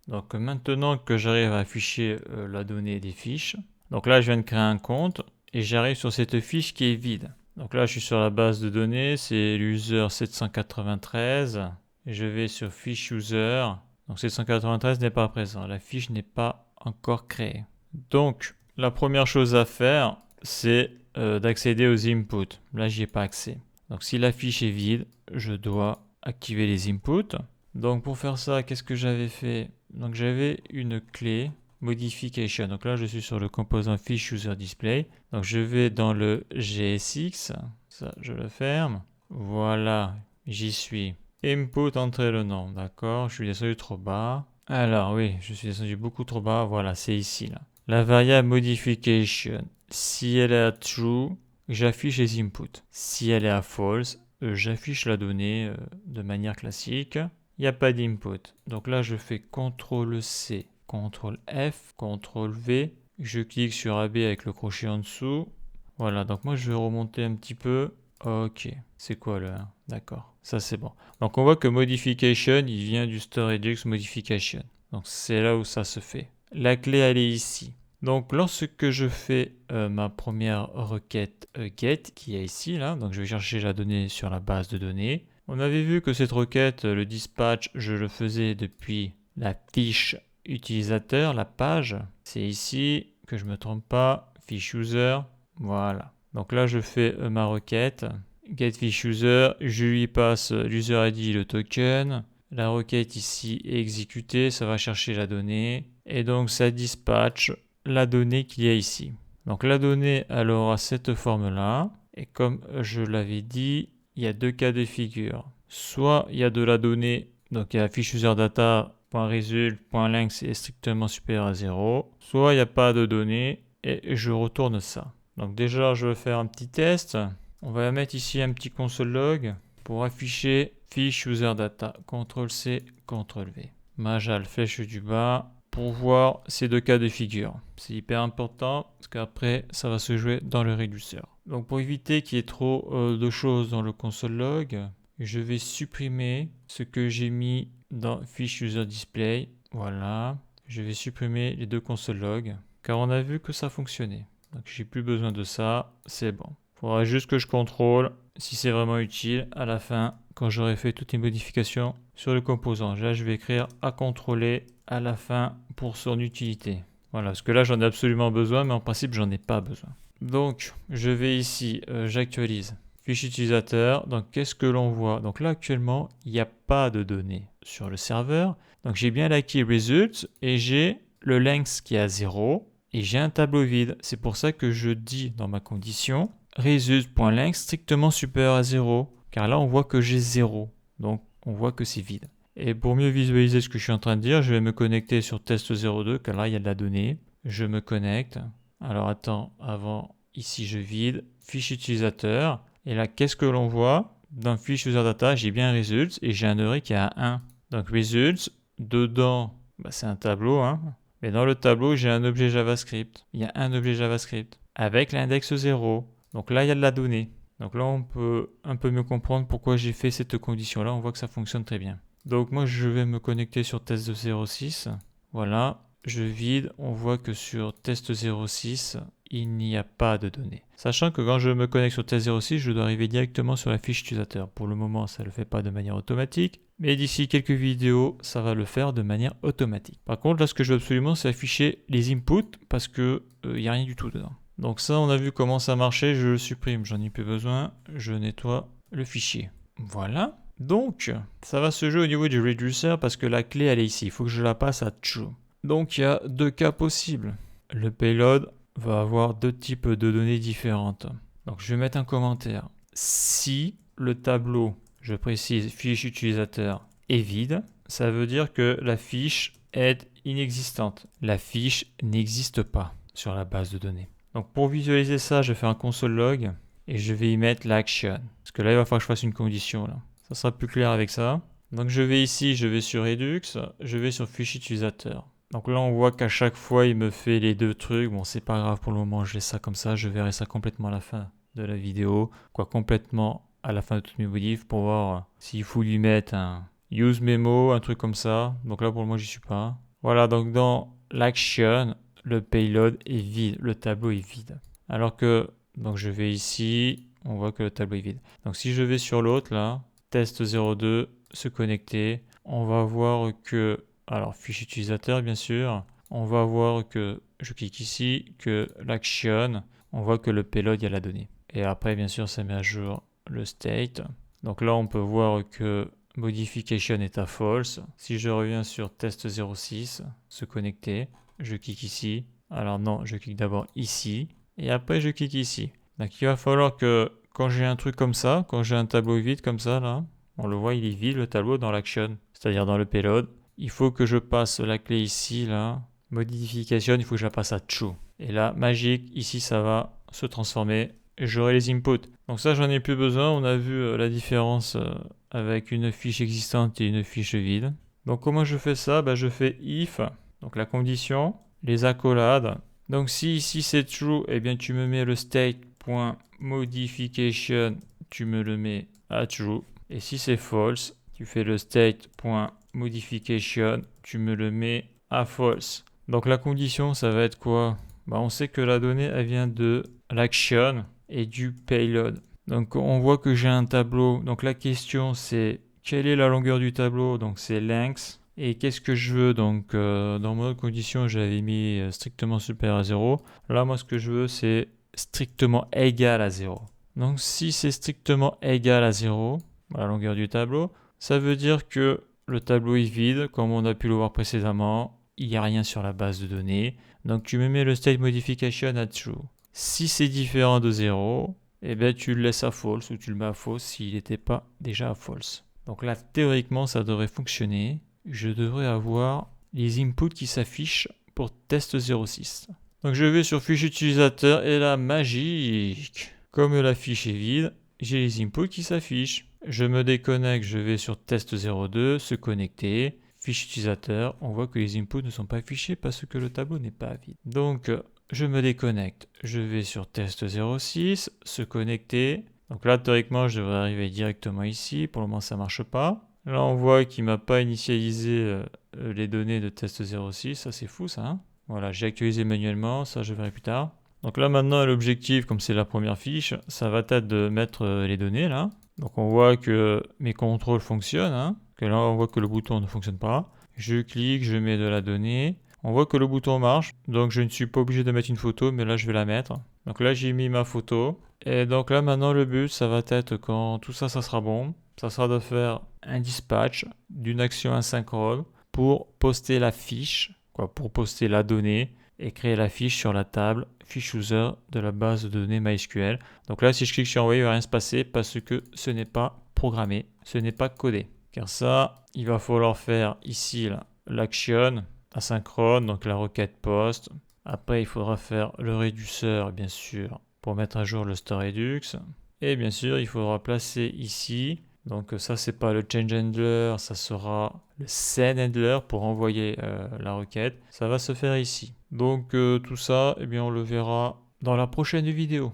Donc maintenant que j'arrive à afficher la donnée des fiches, donc là je viens de créer un compte et j'arrive sur cette fiche qui est vide. Donc là je suis sur la base de données, c'est l'user 793. Et je vais sur fiche user. Donc 793 n'est pas présent, la fiche n'est pas encore créée. Donc la première chose à faire, c'est d'accéder aux inputs. Là j'y ai pas accès. Donc si la fiche est vide, je dois activer les inputs. Donc pour faire ça, qu'est-ce que j'avais fait? Donc j'avais une clé modification. Donc là je suis sur le composant fiche user display. Donc je vais dans le GSX. Ça je le ferme. Voilà, j'y suis. Input, entrer le nom. D'accord, je suis descendu trop bas. Alors oui, je suis descendu beaucoup trop bas. Voilà, c'est ici là. La variable modification. Si elle est à true, j'affiche les inputs. Si elle est à false, j'affiche la donnée de manière classique. Il n'y a pas d'input. Donc là, je fais CTRL-C, CTRL-F, CTRL-V. Je clique sur AB avec le crochet en dessous. Voilà, donc moi, je vais remonter un petit peu. Ok, c'est quoi le 1? D'accord, ça c'est bon. Donc on voit que modification, il vient du StoreRedux modification. Donc c'est là où ça se fait. La clé, elle est ici. Donc lorsque je fais ma première requête get, qui est ici, là, donc je vais chercher la donnée sur la base de données. On avait vu que cette requête, le dispatch, je le faisais depuis la fiche utilisateur, la page. C'est ici, que je ne me trompe pas, fiche user, voilà. Donc là, je fais ma requête, get fiche user, je lui passe l'user ID, le token. La requête ici est exécutée, ça va chercher la donnée. Et donc ça dispatch la donnée qu'il y a ici. Donc la donnée, elle aura cette forme-là. Et comme je l'avais dit, il y a deux cas de figure. Soit il y a de la donnée, donc il y a fiche user data.result.length est strictement supérieur à 0. Soit il n'y a pas de données et je retourne ça. Donc déjà, je vais faire un petit test. On va mettre ici un petit console log pour afficher fiche user data. CTRL-C, CTRL-V. Majal, flèche du bas pour voir ces deux cas de figure. C'est hyper important parce qu'après, ça va se jouer dans le réducteur. Donc pour éviter qu'il y ait trop de choses dans le console log, je vais supprimer ce que j'ai mis dans fiche user display. Voilà. Je vais supprimer les deux console log car on a vu que ça fonctionnait. Donc j'ai plus besoin de ça, c'est bon. Il faudra juste que je contrôle si c'est vraiment utile à la fin quand j'aurai fait toutes les modifications sur le composant. Là je vais écrire à contrôler à la fin pour son utilité. Voilà, parce que là j'en ai absolument besoin, mais en principe j'en ai pas besoin. Donc je vais ici, j'actualise fiche utilisateur. Donc qu'est-ce que l'on voit? Donc là actuellement il n'y a pas de données sur le serveur. Donc j'ai bien la key results et j'ai le length qui est à 0 et j'ai un tableau vide. C'est pour ça que je dis dans ma condition result.length strictement supérieur à 0 car là on voit que j'ai 0. Donc on voit que c'est vide. Et pour mieux visualiser ce que je suis en train de dire, je vais me connecter sur test02 car là il y a de la donnée. Je me connecte. Alors attends, avant ici je vide fiche utilisateur. Et là, qu'est-ce que l'on voit? Dans fiche user data, j'ai bien results et j'ai un array qui est à 1. Donc results, dedans, c'est un tableau, hein. Mais dans le tableau, j'ai un objet JavaScript. Il y a un objet JavaScript avec l'index 0. Donc là, il y a de la donnée. Donc là, on peut un peu mieux comprendre pourquoi j'ai fait cette condition-là. On voit que ça fonctionne très bien. Donc moi, je vais me connecter sur test06. Voilà, je vide. On voit que sur test06, il n'y a pas de données. Sachant que quand je me connecte sur test06, je dois arriver directement sur la fiche utilisateur. Pour le moment, ça ne le fait pas de manière automatique, mais d'ici quelques vidéos, ça va le faire de manière automatique. Par contre, là, ce que je veux absolument, c'est afficher les inputs parce que il n'y a rien du tout dedans. Donc ça, on a vu comment ça marchait, je le supprime, j'en ai plus besoin, je nettoie le fichier. Voilà. Donc, ça va se jouer au niveau du reducer parce que la clé, elle est ici. Il faut que je la passe à true. Donc, il y a deux cas possibles. Le payload va avoir deux types de données différentes. Donc je vais mettre un commentaire. Si le tableau, je précise fiche utilisateur, est vide, ça veut dire que la fiche est inexistante. La fiche n'existe pas sur la base de données. Donc pour visualiser ça, je fais un console log et je vais y mettre l'action. Parce que là, il va falloir que je fasse une condition. Là. Ça sera plus clair avec ça. Donc je vais ici, je vais sur Redux, je vais sur fiche utilisateur. Donc là, on voit qu'à chaque fois, il me fait les deux trucs. Bon, c'est pas grave pour le moment, je laisse ça comme ça. Je verrai ça complètement à la fin de la vidéo. Complètement à la fin de toutes mes modifs pour voir s'il faut lui mettre un use memo, un truc comme ça. Donc là, pour le moment, j'y suis pas. Voilà, donc dans l'action, le payload est vide, le tableau est vide. Alors que, donc je vais ici, on voit que le tableau est vide. Donc si je vais sur l'autre là, test 02, se connecter, on va voir que, alors fiche utilisateur bien sûr, on va voir que, je clique ici, que l'action, on voit que le payload, il y a la donnée. Et après bien sûr ça met à jour le state. Donc là on peut voir que modification est à false. Si je reviens sur test 06, se connecter, je clique ici. Alors non, je clique d'abord ici et après je clique ici. Donc il va falloir que quand j'ai un truc comme ça, quand j'ai un tableau vide comme ça là, on le voit, il est vide le tableau dans l'action, c'est-à-dire dans le payload. Il faut que je passe la clé ici là, modification, il faut que je la passe à true. Et là, magique, ici ça va se transformer. J'aurai les inputs. Donc ça, j'en ai plus besoin. On a vu la différence avec une fiche existante et une fiche vide. Donc comment je fais ça? Je fais if, donc la condition, les accolades. Donc si ici c'est true, eh bien tu me mets le state.modification, tu me le mets à true. Et si c'est false, tu fais le state.modification, tu me le mets à false. Donc la condition, ça va être quoi? On sait que la donnée, elle vient de l'action et du payload. Donc on voit que j'ai un tableau. Donc la question c'est quelle est la longueur du tableau? Donc c'est length. Et qu'est-ce que je veux? Donc dans mon autre condition j'avais mis strictement supérieur à 0. Là moi ce que je veux c'est strictement égal à 0. Donc si c'est strictement égal à 0, la longueur du tableau, ça veut dire que le tableau est vide comme on a pu le voir précédemment. Il n'y a rien sur la base de données. Donc tu me mets le state modification à true. Si c'est différent de 0, eh bien tu le laisses à false ou tu le mets à false s'il n'était pas déjà à false. Donc là, théoriquement, ça devrait fonctionner. Je devrais avoir les inputs qui s'affichent pour test 06. Donc je vais sur fiche utilisateur et là, magique. Comme la fiche est vide, j'ai les inputs qui s'affichent. Je me déconnecte, je vais sur test 02, se connecter. Fiche utilisateur, on voit que les inputs ne sont pas affichés parce que le tableau n'est pas vide. Donc je me déconnecte, je vais sur test 06, se connecter. Donc là, théoriquement, je devrais arriver directement ici. Pour le moment, ça ne marche pas. Là, on voit qu'il ne m'a pas initialisé les données de test 06. Ça, c'est fou, ça. Hein, voilà, j'ai actualisé manuellement. Ça, je verrai plus tard. Donc là, maintenant, l'objectif, comme c'est la première fiche, ça va être de mettre les données là. Donc on voit que mes contrôles fonctionnent. Hein, que là, on voit que le bouton ne fonctionne pas. Je clique, je mets de la donnée. On voit que le bouton marche, donc je ne suis pas obligé de mettre une photo, mais là je vais la mettre. Donc là j'ai mis ma photo. Et donc là maintenant le but, ça va être quand tout ça, ça sera bon, ça sera de faire un dispatch d'une action asynchrone pour poster la fiche, pour poster la donnée et créer la fiche sur la table fiche user de la base de données MySQL. Donc là si je clique sur envoyer, il ne va rien se passer parce que ce n'est pas programmé, ce n'est pas codé. Car ça, il va falloir faire ici l'action asynchrone, donc la requête post. Après, il faudra faire le réduceur, bien sûr, pour mettre à jour le StoreRedux. Et bien sûr, il faudra placer ici. Donc ça, c'est pas le change handler, ça sera le send handler pour envoyer la requête. Ça va se faire ici. Donc tout ça, eh bien, on le verra dans la prochaine vidéo.